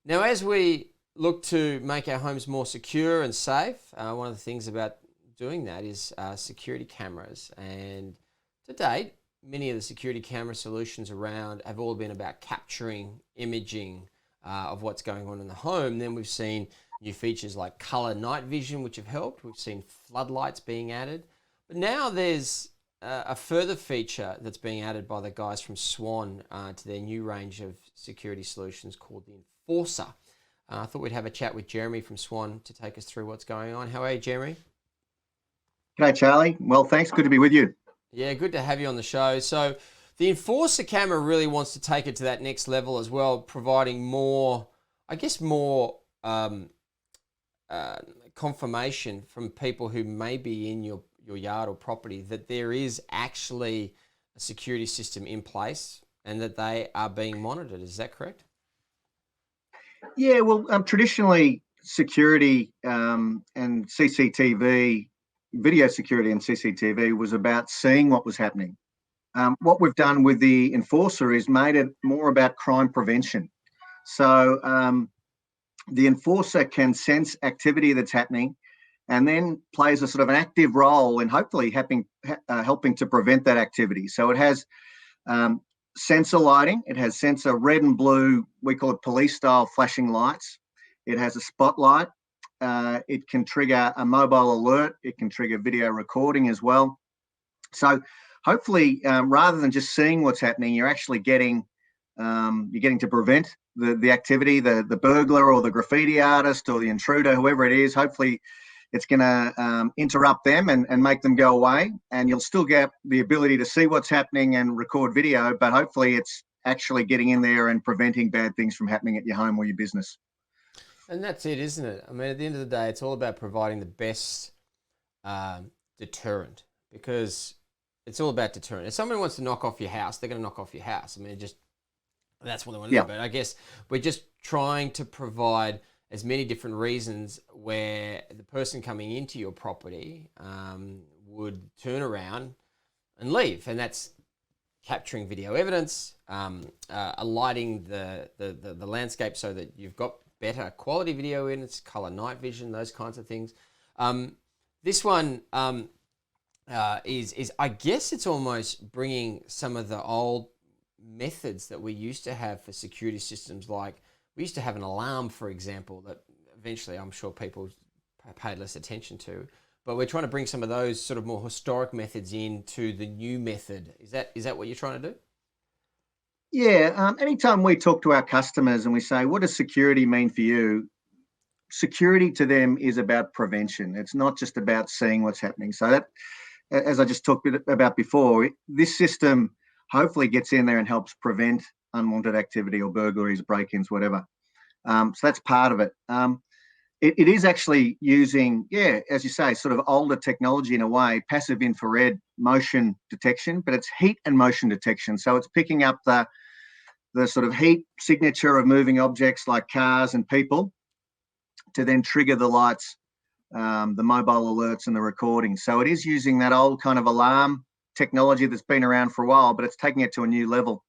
Now, as we look to make our homes more secure and safe, one of the things about doing that is security cameras. And to date, many of the security camera solutions around have all been about capturing imaging of what's going on in the home. Then we've seen new features like color night vision, which have helped. We've seen floodlights being added. But now there's a further feature that's being added by the guys from Swann to their new range of security solutions called the Enforcer. I thought we'd have a chat with Jeremy from Swann to take us through what's going on. How are you, Jeremy? G'day, Charlie. Well, thanks. Good to be with you. Yeah, good to have you on the show. So the Enforcer camera really wants to take it to that next level as well, providing more, I guess, more confirmation from people who may be in your yard or property that there is actually a security system in place and that they are being monitored. Is that correct? Yeah, well, traditionally, security and CCTV, video security and CCTV was about seeing what was happening. What we've done with the Enforcer is made it more about crime prevention. So the Enforcer can sense activity that's happening and then plays a sort of an active role in hopefully helping to prevent that activity. So it has sensor lighting. It has sensor red and blue, we call it police style flashing lights. It has a spotlight. It can trigger a mobile alert. It can trigger video recording as well. So hopefully, rather than just seeing what's happening, you're actually getting to prevent the activity, the burglar or the graffiti artist or the intruder, whoever it is. Hopefully it's going to interrupt them and make them go away, and you'll still get the ability to see what's happening and record video, but hopefully it's actually getting in there and preventing bad things from happening at your home or your business. And that's it, isn't it? I mean, at the end of the day, it's all about providing the best deterrent, because it's all about deterrent. If somebody wants to knock off your house, they're going to knock off your house. I mean, that's what they want to do. But I guess we're just trying to provide as many different reasons where the person coming into your property would turn around and leave. And that's capturing video evidence, aligning the landscape so that you've got better quality video in its color night vision, those kinds of things. This one is I guess it's almost bringing some of the old methods that we used to have for security systems. Like we used to have an alarm, for example, that eventually I'm sure people paid less attention to, but we're trying to bring some of those sort of more historic methods into the new method. Is that what you're trying to do? Yeah, anytime we talk to our customers and we say, what does security mean for you? Security to them is about prevention. It's not just about seeing what's happening. So that, as I just talked about before, this system hopefully gets in there and helps prevent unwanted activity or burglaries, break-ins, whatever. So that's part of it. It is actually using, as you say, sort of older technology in a way, passive infrared motion detection, but it's heat and motion detection. So it's picking up the sort of heat signature of moving objects like cars and people to then trigger the lights, the mobile alerts and the recording. So it is using that old kind of alarm technology that's been around for a while, but it's taking it to a new level.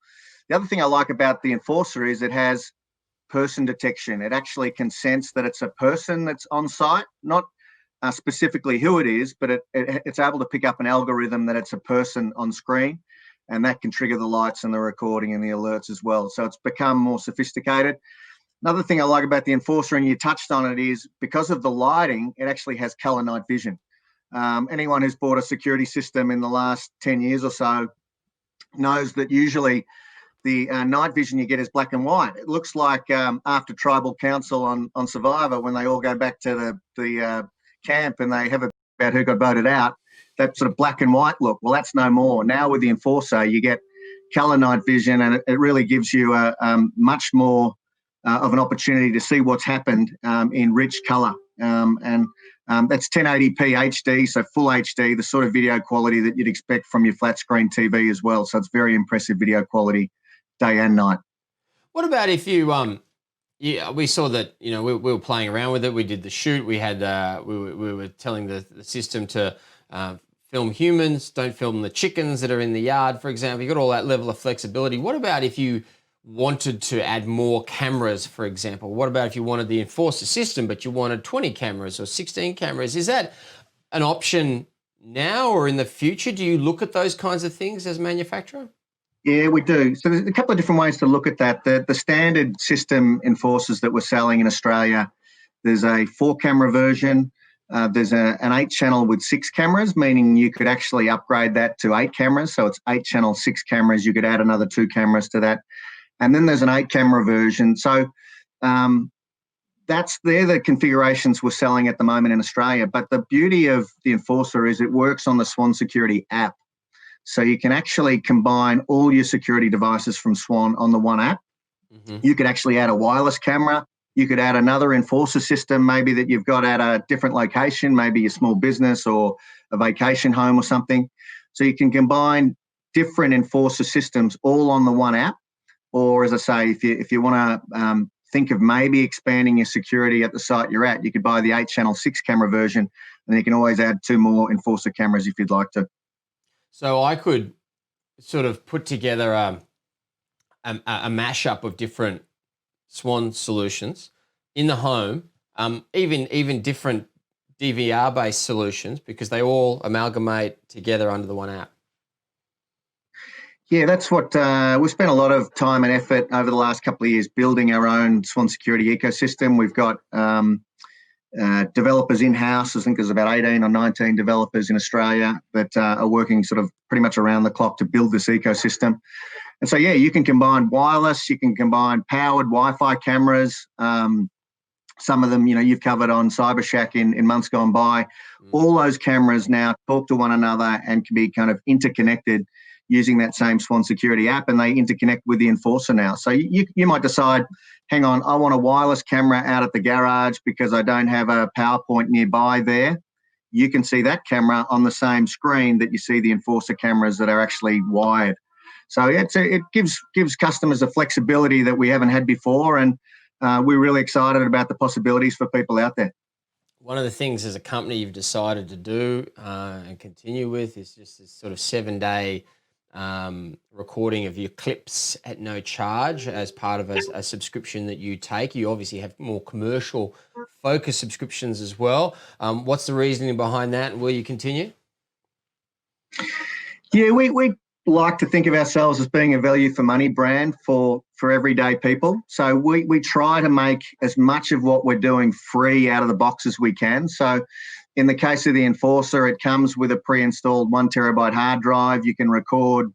The other thing I like about the Enforcer is it has person detection. It actually can sense that it's a person that's on site, not specifically who it is, but it's able to pick up an algorithm that it's a person on screen, and that can trigger the lights and the recording and the alerts as well. So it's become more sophisticated. Another thing I like about the Enforcer, and you touched on it, is because of the lighting, it actually has color night vision. Anyone who's bought a security system in the last 10 years or so knows that usually the night vision you get is black and white. It looks like after tribal council on Survivor, when they all go back to the camp and they have a about who got voted out, that sort of black and white look. Well, that's no more. Now with the Enforcer, you get color night vision, and it really gives you a much more of an opportunity to see what's happened in rich color. That's 1080p HD, so full HD, the sort of video quality that you'd expect from your flat screen TV as well. So it's very impressive video quality day and night. What about if you we saw that, you know, we were playing around with it. We did the shoot. We had we were telling the system to film humans, don't film the chickens that are in the yard, for example. You got all that level of flexibility. What about if you wanted to add more cameras, for example? What about if you wanted the enforcer system, but you wanted 20 cameras or 16 cameras? Is that an option now or in the future? Do you look at those kinds of things as a manufacturer? Yeah, we do. So there's a couple of different ways to look at that. The standard system enforcers that we're selling in Australia, there's a 4-camera version. There's an 8-channel with 6 cameras, meaning you could actually upgrade that to 8 cameras. So it's 8-channel, 6 cameras. You could add another 2 cameras to that. And then there's an 8-camera version. So they're the configurations we're selling at the moment in Australia. But the beauty of the enforcer is it works on the Swann Security app. So you can actually combine all your security devices from Swann on the one app. Mm-hmm. You could actually add a wireless camera. You could add another enforcer system, maybe that you've got at a different location, maybe a small business or a vacation home or something. So you can combine different enforcer systems all on the one app. Or, as I say, if you want to think of maybe expanding your security at the site you're at, you could buy the 8-channel, 6-camera version, and you can always add 2 more enforcer cameras if you'd like to. So I could sort of put together a mashup of different Swann solutions in the home, even different DVR-based solutions, because they all amalgamate together under the one app. Yeah, that's what we've spent a lot of time and effort over the last couple of years building our own Swann security ecosystem. We've got developers in-house. I think there's about 18 or 19 developers in Australia that are working sort of pretty much around the clock to build this ecosystem. And so, yeah, you can combine wireless, you can combine powered Wi-Fi cameras. Some of them, you've covered on CyberShack in months gone by. All those cameras now talk to one another and can be kind of interconnected using that same Swann security app, and they interconnect with the enforcer now. So you might decide, hang on, I want a wireless camera out at the garage because I don't have a power point nearby there. You can see that camera on the same screen that you see the enforcer cameras that are actually wired. So it gives customers a flexibility that we haven't had before, and we're really excited about the possibilities for people out there. One of the things as a company you've decided to do and continue with is just this sort of 7-day recording of your clips at no charge as part of a subscription that you take. You obviously have more commercial focus subscriptions as well. What's the reasoning behind that, and will you continue? Yeah, we like to think of ourselves as being a value for money brand for everyday people. So we try to make as much of what we're doing free out of the box as we can. So in the case of the enforcer, it comes with a pre-installed 1 terabyte hard drive. You can record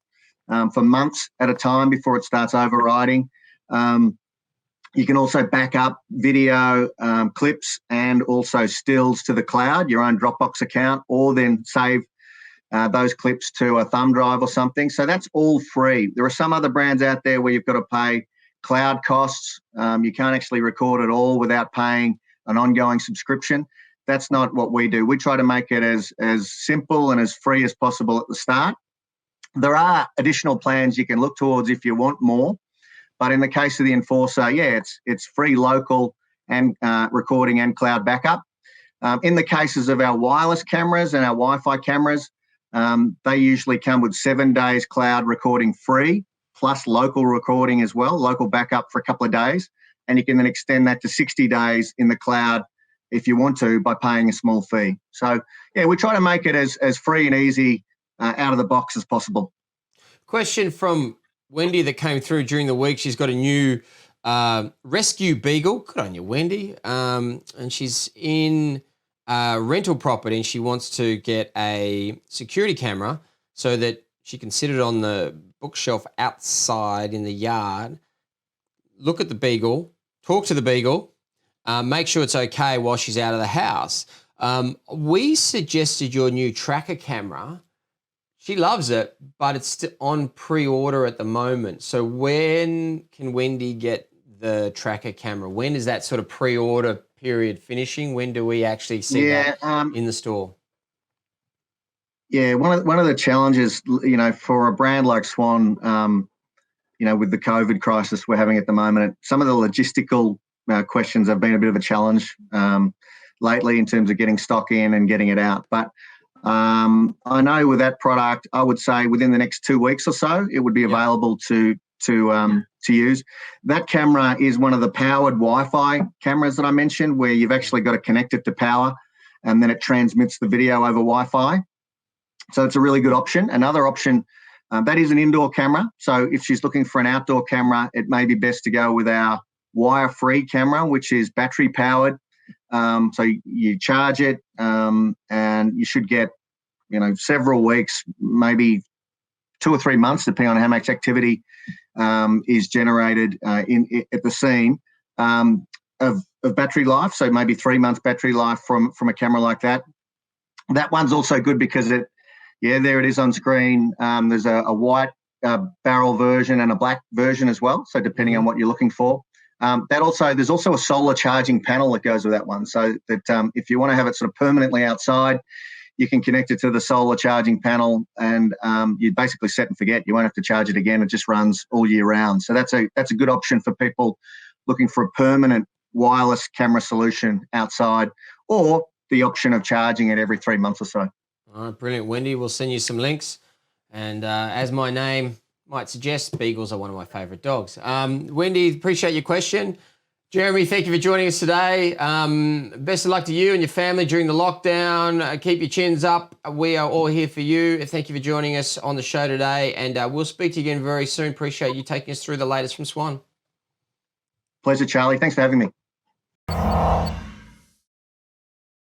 for months at a time before it starts overriding. You can also back up video clips and also stills to the cloud, your own Dropbox account, or then save those clips to a thumb drive or something. So that's all free. There are some other brands out there where you've got to pay cloud costs. You can't actually record it all without paying an ongoing subscription. That's not what we do. We try to make it as simple and as free as possible at the start. There are additional plans you can look towards if you want more. But in the case of the enforcer, yeah, it's free local and recording and cloud backup. In the cases of our wireless cameras and our Wi-Fi cameras, they usually come with 7 days cloud recording free, plus local recording as well, local backup for a couple of days. And you can then extend that to 60 days in the cloud if you want to by paying a small fee. So, yeah, we try to make it as free and easy out of the box as possible. Question from Wendy that came through during the week. She's got a new rescue beagle. Good on you, Wendy. And she's in rental property and she wants to get a security camera so that she can sit it on the bookshelf outside in the yard, look at the beagle, talk to the beagle, make sure it's okay while she's out of the house. We suggested your new tracker camera. She loves it, but it's on pre-order at the moment. So when can Wendy get the tracker camera? When is that sort of pre-order period finishing? When do we actually see that in the store? Yeah, one of the challenges, for a brand like Swann, with the COVID crisis we're having at the moment, some of the logistical questions have been a bit of a challenge lately in terms of getting stock in and getting it out. But I know with that product, I would say within the next 2 weeks or so, it would be available to to use. That camera is one of the powered Wi-Fi cameras that I mentioned, where you've actually got to connect it to power and then it transmits the video over Wi-Fi. So it's a really good option. Another option, that is an indoor camera. So if she's looking for an outdoor camera, it may be best to go with our wire-free camera, which is battery powered. So you charge it and you should get, several weeks, maybe 2 or 3 months, depending on how much activity is generated at the scene of battery life. So maybe 3 months battery life from a camera like that. That one's also good because there it is on screen. There's a white barrel version and a black version as well. So depending on what you're looking for. There's also a solar charging panel that goes with that one. So that if you want to have it sort of permanently outside, you can connect it to the solar charging panel and you basically set and forget. You won't have to charge it again. It just runs all year round. So that's a good option for people looking for a permanent wireless camera solution outside, or the option of charging it every 3 months or so. All right, brilliant. Wendy, we'll send you some links. And as my name might suggest, beagles are one of my favourite dogs. Wendy, appreciate your question. Jeremy, thank you for joining us today. Best of luck to you and your family during the lockdown. Keep your chins up. We are all here for you. Thank you for joining us on the show today. And we'll speak to you again very soon. Appreciate you taking us through the latest from Swann. Pleasure, Charlie. Thanks for having me.